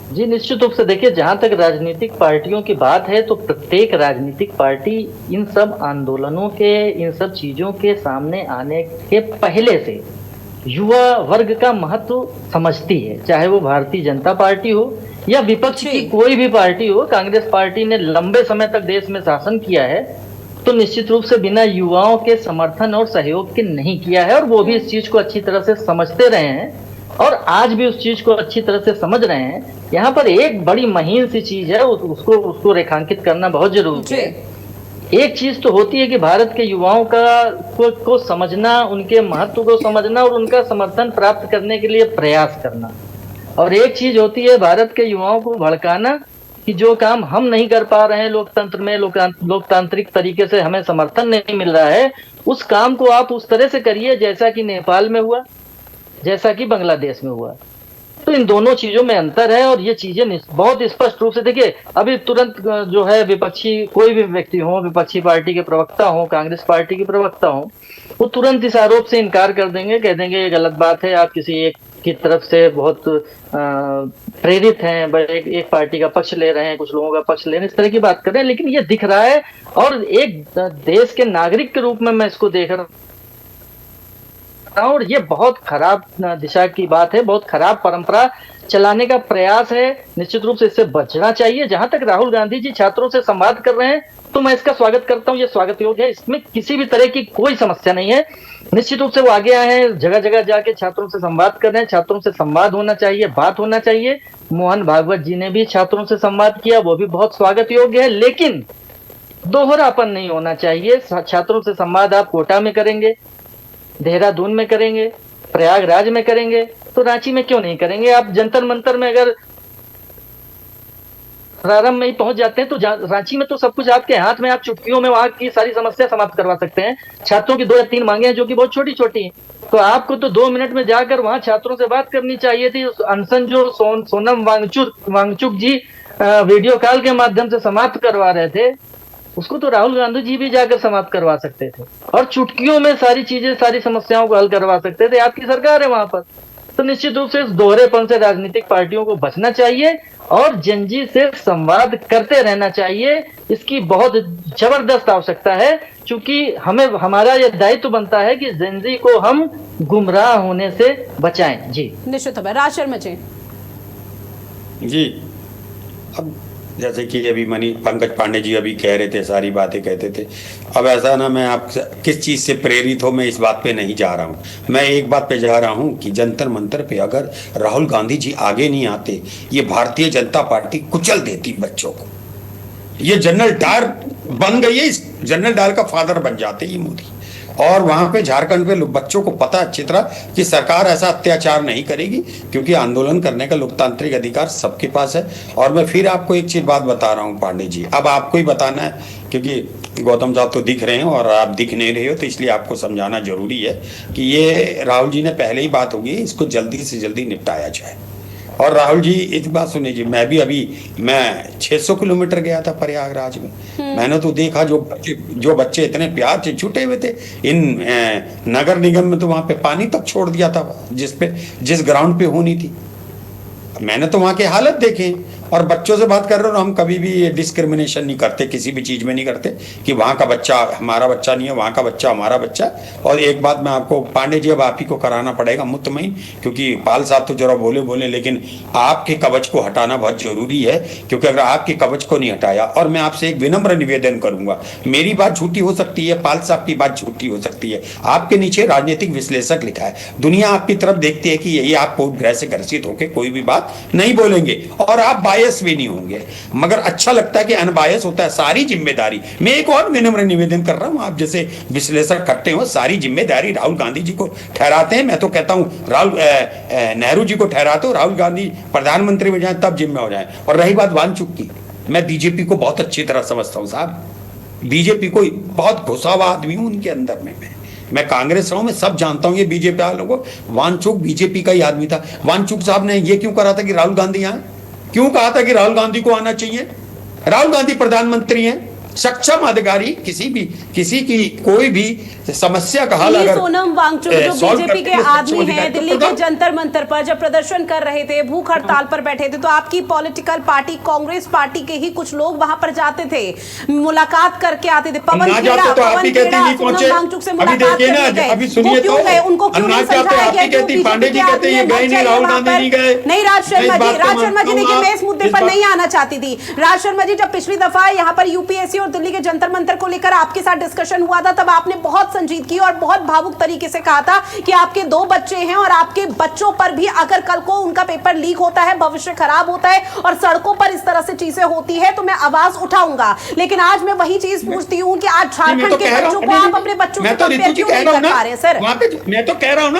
जी निश्चित रूप से देखिए, जहां तक राजनीतिक पार्टियों की बात है तो प्रत्येक राजनीतिक पार्टी इन सब आंदोलनों के, इन सब चीजों के सामने आने के पहले से युवा वर्ग का महत्व समझती है। चाहे वो भारतीय जनता पार्टी हो या विपक्ष की कोई भी पार्टी हो। कांग्रेस पार्टी ने लंबे समय तक देश में शासन किया है तो निश्चित रूप से बिना युवाओं के समर्थन और सहयोग के नहीं किया है, और वो भी इस चीज को अच्छी तरह से समझते रहे हैं और आज भी उस चीज को अच्छी तरह से समझ रहे हैं। यहाँ पर एक बड़ी महीन सी चीज है, उसको रेखांकित करना बहुत जरूरी है। एक चीज तो होती है कि भारत के युवाओं को समझना, उनके महत्व को समझना और उनका समर्थन प्राप्त करने के लिए प्रयास करना, और एक चीज होती है भारत के युवाओं को भड़काना कि जो काम हम नहीं कर पा रहे हैं लोकतंत्र में, लोकतांत्रिक तरीके से हमें समर्थन नहीं मिल रहा है, उस काम को आप उस तरह से करिए जैसा कि नेपाल में हुआ, जैसा कि बांग्लादेश में हुआ। तो इन दोनों चीजों में अंतर है और ये चीजें बहुत स्पष्ट रूप से देखिए। अभी तुरंत जो है विपक्षी कोई भी व्यक्ति हो, विपक्षी पार्टी के प्रवक्ता हो, कांग्रेस पार्टी के प्रवक्ता हो, वो तुरंत इस आरोप से इनकार कर देंगे, कह देंगे ये गलत बात है, आप किसी एक की तरफ से बहुत प्रेरित हैं, एक पार्टी का पक्ष ले रहे हैं, कुछ लोगों का पक्ष ले रहे हैं, इस तरह की बात कर रहे हैं। लेकिन ये दिख रहा है और एक देश के नागरिक के रूप में मैं इसको देख रहा हूँ और ये बहुत खराब दिशा की बात है, बहुत खराब परंपरा चलाने का प्रयास है। निश्चित रूप से इससे बचना चाहिए। जहां तक राहुल गांधी जी छात्रों से संवाद कर रहे हैं तो मैं इसका स्वागत करता हूं, ये स्वागत योग्य है, इसमें किसी भी तरह की कोई समस्या नहीं है। निश्चित रूप से वो आगे आए हैं, जगह जगह जाके छात्रों से संवाद कर रहे हैं, छात्रों से संवाद होना चाहिए, बात होना चाहिए। मोहन भागवत जी ने भी छात्रों से संवाद किया, वो भी बहुत स्वागत योग्य है, लेकिन दोहरापन नहीं होना चाहिए। छात्रों से संवाद आप कोटा में करेंगे, देहरादून में करेंगे, प्रयागराज में करेंगे, तो रांची में क्यों नहीं करेंगे? आप जंतर मंतर में अगर प्रारंभ में ही पहुंच जाते हैं तो रांची में तो सब कुछ आपके हाथ में, आप चुटकियों में वहां की सारी समस्या समाप्त करवा सकते हैं। छात्रों की 2 या 3 मांगे हैं जो कि बहुत छोटी छोटी हैं, तो आपको तो 2 मिनट में जाकर वहां छात्रों से बात करनी चाहिए थी। अनशन जो सोनम वांगचुक जी वीडियो कॉल के माध्यम से समाप्त करवा रहे थे, उसको तो राहुल गांधी जी भी जाकर समाप्त करवा सकते थे और चुटकियों में सारी चीजें, सारी समस्याओं को हल करवा सकते थे। आपकी सरकार है वहां पर। तो निश्चित रूप से इस दोहरेपन से राजनीतिक पार्टियों को बचना चाहिए और जेनजी से संवाद करते रहना चाहिए। इसकी बहुत जबरदस्त आवश्यकता है, क्योंकि हमें, हमारा यह दायित्व बनता है कि जेनजी को हम गुमराह होने से बचाएं। जी निश्चित है। राज शर्मा जी, अब जैसे कि अभी पंकज पांडे जी अभी कह रहे थे, सारी बातें कहते थे। अब ऐसा ना, मैं आप किस चीज़ से प्रेरित हो, मैं इस बात पे नहीं जा रहा हूँ। मैं एक बात पे जा रहा हूँ कि जंतर मंतर पे अगर राहुल गांधी जी आगे नहीं आते, ये भारतीय जनता पार्टी कुचल देती बच्चों को। ये जनरल डायर बन गई है, इस जनरल डायर का फादर बन जाते ही मोदी। और वहां पे झारखंड पे बच्चों को पता अच्छी तरह कि सरकार ऐसा अत्याचार नहीं करेगी, क्योंकि आंदोलन करने का लोकतांत्रिक अधिकार सबके पास है। और मैं फिर आपको एक चीज बात बता रहा हूं पांडे जी, अब आपको ही बताना है, क्योंकि गौतम साहब तो दिख रहे हैं और आप दिख नहीं रहे हो, तो इसलिए आपको समझाना जरूरी है कि ये राहुल जी ने पहले ही बात होगी, इसको जल्दी से जल्दी निपटाया जाए। और राहुल जी एक बात सुनिए जी, मैं 600 किलोमीटर गया था प्रयागराज में, मैंने तो देखा जो बच्चे इतने प्यार से छूटे हुए थे, इन नगर निगम में तो वहां पे पानी तक छोड़ दिया था जिस ग्राउंड पे होनी थी। मैंने तो वहां के हालत देखे। और बच्चों से बात कर रहे हो, हम कभी भी डिस्क्रिमिनेशन नहीं करते, किसी भी चीज में नहीं करते कि वहां का बच्चा हमारा बच्चा नहीं है, वहां का बच्चा हमारा बच्चा। और एक बात मैं आपको पांडे जी, अब आप ही को कराना पड़ेगा मुतमईन, क्योंकि पाल साहब तो जरा बोले लेकिन आपके कवच को हटाना बहुत जरूरी है, क्योंकि अगर आपके कवच को नहीं हटाया, और मैं आपसे एक विनम्र निवेदन करूंगा, मेरी बात झूठी हो सकती है, पाल साहब की बात झूठी हो सकती है, आपके नीचे राजनीतिक विश्लेषक लिखा है, दुनिया आपकी तरफ देखती है कि यही आप पूर्वग्रह से ग्रसित होकर कोई भी बात नहीं बोलेंगे और आप बायस भी नहीं होंगे, मगर अच्छा लगता है कि अनबायस होता है। सारी जिम्मेदारी, मैं एक और विनम्र निवेदन कर रहा हूं, आप जैसे विश्लेषक करते हो, सारी जिम्मेदारी राहुल गांधी जी को ठहराते हैं। मैं तो कहता हूं नेहरू जी को ठहराते हो, राहुल गांधी प्रधानमंत्री बन जाए तब जिम्मे हो जाए। और रही बात वांगचुक की, मैं बीजेपी को बहुत अच्छी तरह समझता हूं साहब, बीजेपी को बहुत घुसा हुआ आदमी हूं उनके अंदर में। मैं कांग्रेस रहा हूं, मैं सब जानता हूं ये बीजेपी वालों को। वांगचुक बीजेपी का ही आदमी था। वांगचुक साहब ने ये क्यों करा था कि राहुल गांधी आए, क्यों कहा था कि राहुल गांधी को आना चाहिए? राहुल गांधी प्रधानमंत्री हैं, सक्षम अधिकारी, किसी की कोई भी समस्या का हल अगर सोनम वांगचुक जो बीजेपी के आदमी हैं, दिल्ली के जंतर मंतर पर जब प्रदर्शन कर रहे थे, भूख हड़ताल पर बैठे थे, तो आपकी पॉलिटिकल पार्टी कांग्रेस पार्टी के ही कुछ लोग वहां पर जाते थे, मुलाकात करके आते थे। पवन खेड़ा सोनम वांगचुक से मुलाकात करने गए, वो क्यों गए? उनको क्यों नहीं समझाया गया? नहीं, राज शर्मा जी देखिए, मैं इस मुद्दे पर नहीं आना चाहती थी। राज शर्मा जी, जब पिछली दफा यहाँ पर यूपीएससी और दिल्ली के जंतर मंतर को लेकर आपके साथ डिस्कशन हुआ था, तब आपने बहुत संजीदगी और बहुत भावुक तरीके से कहा था कि आपके 2 बच्चे हैं और आपके बच्चों पर भी अगर कल को उनका पेपर लीक होता है, भविष्य खराब होता है और सड़कों पर इस तरह से चीजें होती है, तो मैं आवाज उठाऊंगा। लेकिन आज मैं वही चीज पूछती हूं कि आज झारखंड के बच्चों को आप अपने बच्चों से कंपेयर क्यों नहीं कर पा रहे हैं? सर, मैं तो कह रहा हूं ना,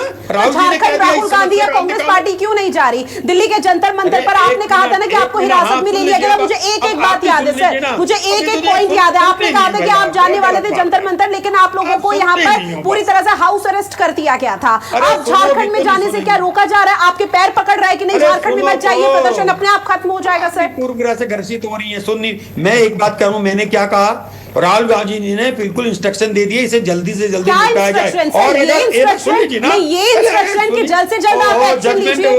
झारखंड राहुल गांधी या कांग्रेस पार्टी क्यों नहीं जा रही? दिल्ली के जंतर मंतर पर आपने कहा था ना कि आपको हिरासत में ले लिया गया। मुझे एक बात याद है सर, मुझे एक पॉइंट याद है, आपने कहा था कि आप जाने वाले थे जंतर मंतर, लेकिन आप लोगों को यहाँ पर पूरी तरह से हाउस अरेस्ट कर दिया गया था। आप झारखंड में जाने से क्या रोका जा रहा है? आपके पैर पकड़ रहा है कि नहीं झारखंड में मत जाइए, प्रदर्शन अपने आप खत्म हो जाएगा? सर, पूर्वग्रह से ग्रसित हो रही है। सुननी, मैं एक बात कह रहा हूं, मैंने क्या कहा? राहुल गांधी जी ने बिल्कुल इंस्ट्रक्शन दे दिए, इसे जल्दी से जल्दी निपटाया जाए। और ये इंस्ट्रक्शन कि जल्द से जल्द आप एक्शन लीजिए।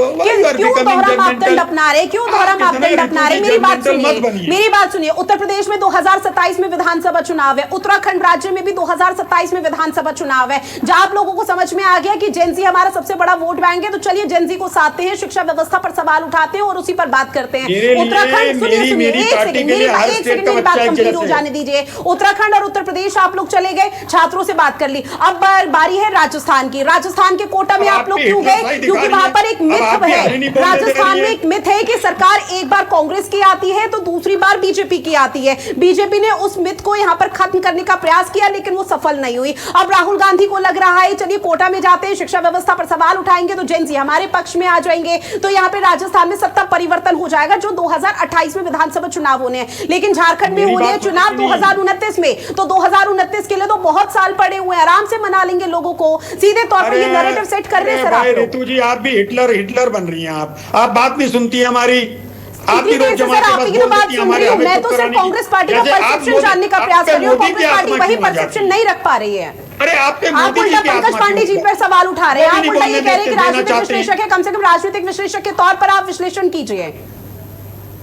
क्यों दोहरा मापदंड अपना रहे? क्यों दोहरा मापदंड अपना रहे? मेरी बात सुनिए। उत्तर प्रदेश में 2027 में विधानसभा चुनाव है, उत्तराखंड राज्य में भी 2027 में विधानसभा चुनाव है। जहां आप लोगों को समझ में आ गया कि जेनजी हमारा सबसे बड़ा वोट बैंक है, तो चलिए जेनजी को साधते हैं, शिक्षा व्यवस्था पर सवाल उठाते हैं और उसी पर बात करते हैं। उत्तराखंड, सुनिए एक सेकंड मेरी बात कंप्लीट हो जाने दीजिए। उत्तराखंड और उत्तर प्रदेश आप लोग चले गए, छात्रों से बात कर ली। अब बारी है राजस्थान की। राजस्थान के कोटा में आप लोग क्यों गए? क्योंकि वहां पर एक मिथ है, राजस्थान में एक मिथ है कि सरकार एक बार कांग्रेस की आती है तो दूसरी बार बीजेपी की आती है। बीजेपी ने उस मिथ को यहां पर खत्म करने का प्रयास किया, लेकिन वो सफल नहीं हुई। अब राहुल गांधी को लग रहा है चलिए कोटा में जाते हैं, शिक्षा व्यवस्था पर सवाल उठाएंगे तो जेनजी हमारे पक्ष में आ जाएंगे, तो यहाँ पे राजस्थान में सत्ता परिवर्तन हो जाएगा, जो 2028 में विधानसभा चुनाव होने हैं। लेकिन झारखंड में होने हैं चुनाव 2029 में, तो 2029 के लिए तो बहुत साल पड़े हुए हैं, आराम से मना लेंगे लोगों को। सीधे तौर पर ये नैरेटिव सेट कर रहे हैं सर आप लोग। ऋतु जी, आप भी हिटलर बन रही हैं। आप बात नहीं सुनती है हमारी। आपकी तो बात सुन रही हूं, मैं तो सिर्फ कांग्रेस पार्टी का परसेप्शन जानने का प्रयास कर रही हूँ। कांग्रेस पार्टी वही परसेप्शन नहीं रख पा रही है। अरे आप उल्टा पंकज पांडे जी पर सवाल उठा रहे हैं। आप उल्टा ये कह रहे हैं कि राजनीतिक विश्लेषक है, कम से कम राजनीतिक विश्लेषक के तौर पर आप विश्लेषण कीजिए।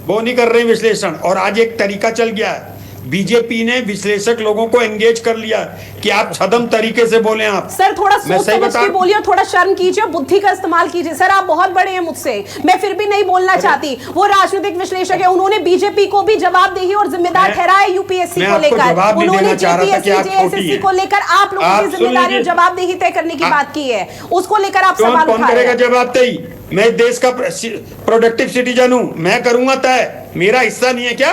वो नहीं कर रहे विश्लेषण। और आज एक तरीका चल गया है, बीजेपी ने विश्लेषक लोगों को एंगेज कर लिया कि आप छदम तरीके से बोले। आप सर थोड़ा सोच समझ के बोलिए, थोड़ा शर्म कीजिए, बुद्धि का इस्तेमाल कीजिए। सर आप बहुत बड़े हैं मुझसे, मैं फिर भी नहीं बोलना चाहती। वो राजनीतिक विश्लेषक है, उन्होंने बीजेपी को भी जवाबदेही और जिम्मेदार ठहराया यूपीएससी को लेकर, उन्होंने जेपीएससी जेएसएससी को लेकर आप लोगों की जिम्मेदारी और जवाबदेही तय करने की बात की है, उसको लेकर आप सवाल उठा रहे हैं। जवाबदेही मैं देश का प्रोडक्टिव सिटीजन हूं, मैं करूंगा तय, मेरा हिस्सा नहीं है क्या?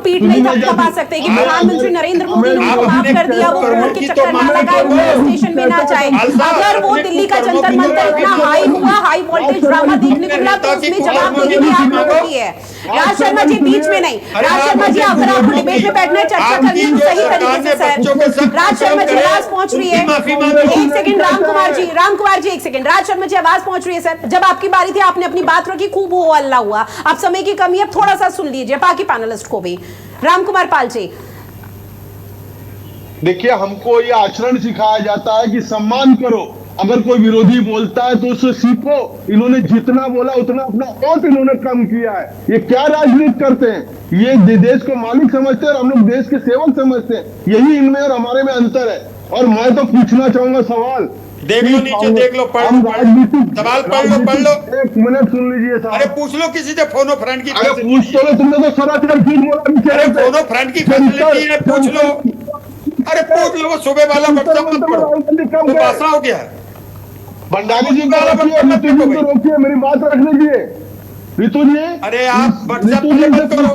पीठ नहीं थपथपा सकते कि प्रधानमंत्री नरेंद्र मोदी ने उनको माफ कर दिया, वो कोर्ट के चक्कर ना लगाए, वो स्टेशन में ना जाए। अगर वो दिल्ली का जंतर मंतर इतना हाई हुआ, हाई वोल्टेज ड्रामा देखने को मिला, तो उसमें जवाबदेही भी आप लोगों की है। राज शर्मा जी बीच में नहीं, राज शर्मा जी अगर आपको डिबेट में बैठना है, चर्चा करनी है तो सही तरीके से सर। राज शर्मा जी आवाज पहुंच रही है, एक सेकंड राम कुमार जी एक सेकंड, राज शर्मा जी आवाज पहुंच रही है सर। जब आपकी बारी थी आपने अपनी बात रखी, खूब हो हल्ला हुआ, अब समय की कमी है, थोड़ा सा सुन लीजिए बाकी पैनलिस्ट को भी। राम कुमार पाल जी, देखिए, हमको ये आचरण सिखाया जाता है कि सम्मान करो, अगर कोई विरोधी बोलता है तो उससे सीखो। इन्होंने जितना बोला उतना अपना वोट इन्होंने कम किया है। ये क्या राजनीति करते हैं? ये देश को मालिक समझते हैं और हम लोग देश के सेवक समझते हैं। यही इनमें और हमारे में अंतर है। और मैं तो पूछना चाहूंगा सवाल, देख लो नीचे, देख लो, पढ़ लो, सवाल पढ़ लो। एक मिनट सुन लीजिए साहब। अरे पूछ लो किसी से, फोनो फ्रेंड की, अरे पूछ तो लो, तुमने तो सरासर झूठ बोला। अरे फोनो फ्रेंड की फैसिलिटी है, पूछ लो। अरे पूछ लो, वो सुबह वाला बच्चा मत पढ़ो, वो बासा हो गया। भंडारी जी को रोकिए, ऋतु जी को रोकिए, मेरी बात रख लीजिए। ऋतु जी, अरे आप व्हाट्सएप पे मत करो,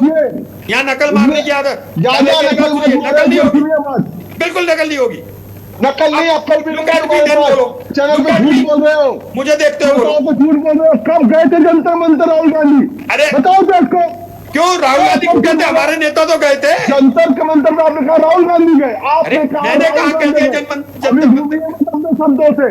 यहाँ नकल मारने की आदत, ज्यादा नकल नहीं होगी, मत, बिल्कुल नकल नहीं होगी। नकल नहीं, आप कल भी चैनल पे झूठ बोल रहे हो, मुझे देखते हो झूठ बोल रहे हो। कब गए थे जंतर मंतर राहुल गांधी? अरे बताओ तो इसको, क्यों राहुल गांधी को कहते? हमारे नेता तो गए थे जंतर के मंतर में। आपने कहा राहुल गांधी गए, आपने कहा मैंने कहा कहते हैं शब्दों से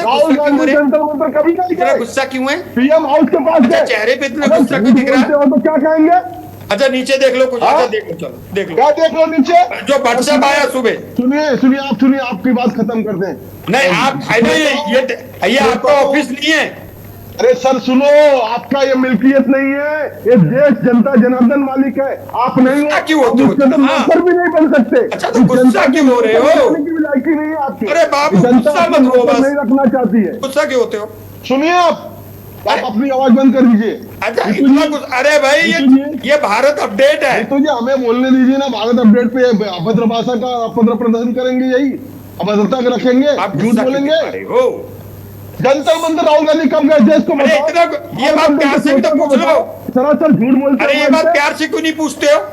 राहुल गांधी जंतर मंतर कभी नहीं इतना गए। गुस्सा क्यों है? पीएम हाउस के पास गए, चेहरे पे इतना गुस्सा क्यों दिख रहा है? तो क्या कहेंगे? अच्छा नीचे देख लो कुछ, अच्छा देख लो, चलो देख लो, क्या देख लो नीचे? जो व्हाट्सएप आया सुबह। सुनिए, आप सुनिए, आपकी बात खत्म करते हैं। नहीं आप ये आपका ऑफिस नहीं है। अरे सर सुनो, आपका ये मिल्कियत नहीं है, ये देश जनता जनार्दन मालिक है, आप नहीं हो। क्यों होते हो? नौकर भी नहीं बन सकते। अच्छा तो गुस्सा क्यों हो रहे हो? लायकी नहीं है आपकी। अरे बाबू गुस्सा मत हो, बस नहीं रखना चाहती है। गुस्सा क्यों होते हो? सुनिए, आप अपनी आवाज बंद कर दीजिए। अच्छा इतना गुस्सा? अरे भाई ये भारत अपडेट है। तो जी हमें बोलने दीजिए ना, भारत अपडेट पे अभद्र भाषा का अभद्र प्रदर्शन करेंगे, यही अभद्रता के रखेंगे, आप झूठ बोलेंगे। जंतर मंतर राहुल गांधी कब गए देश को बताओ। ये बात प्यार से भी तो पूछ लो, सरासर झूठ बोलते हैं। अरे ये बात प्यार से क्यों नहीं पूछते हो?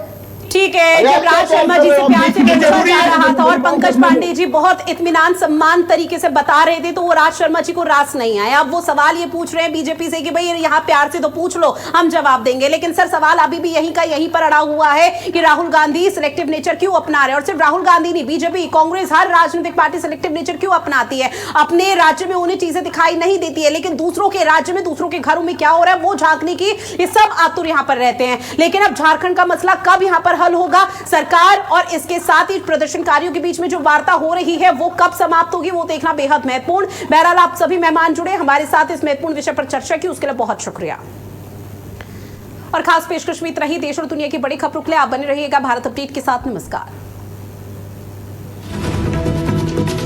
ठीक है, जब राज शर्मा जी से प्यार से पूछा जा रहा था और पंकज पांडे जी बहुत इत्मीनान सम्मान तरीके से बता रहे थे, तो वो राज शर्मा जी को रास नहीं आया। अब वो सवाल ये पूछ रहे हैं बीजेपी से कि भाई यहाँ प्यार से तो पूछ लो, हम जवाब देंगे। लेकिन सर सवाल अभी भी यहीं का यहीं पर अड़ा हुआ है कि राहुल गांधी सिलेक्टिव नेचर क्यों अपना रहे। और सिर्फ राहुल गांधी नहीं, बीजेपी, कांग्रेस, हर राजनीतिक पार्टी सिलेक्टिव नेचर क्यों अपनाती है। अपने राज्य में उन्हें चीजें दिखाई नहीं देती है, लेकिन दूसरों के राज्य में, दूसरों के घरों में क्या हो रहा है वो झांकने की ये सब आतुर यहाँ पर रहते हैं। लेकिन अब झारखंड का मसला कब यहाँ पर हल होगा, सरकार और इसके साथ ही प्रदर्शनकारियों के बीच में जो वार्ता हो रही है वो कब समाप्त होगी, वो देखना बेहद महत्वपूर्ण। बहरहाल आप सभी मेहमान जुड़े हमारे साथ इस महत्वपूर्ण विषय पर चर्चा की, उसके लिए बहुत शुक्रिया। और खास पेशकश में इतना ही। देश और दुनिया की बड़ी खबरों के लिए आप बने रहिएगा भारत अपडेट के साथ। नमस्कार।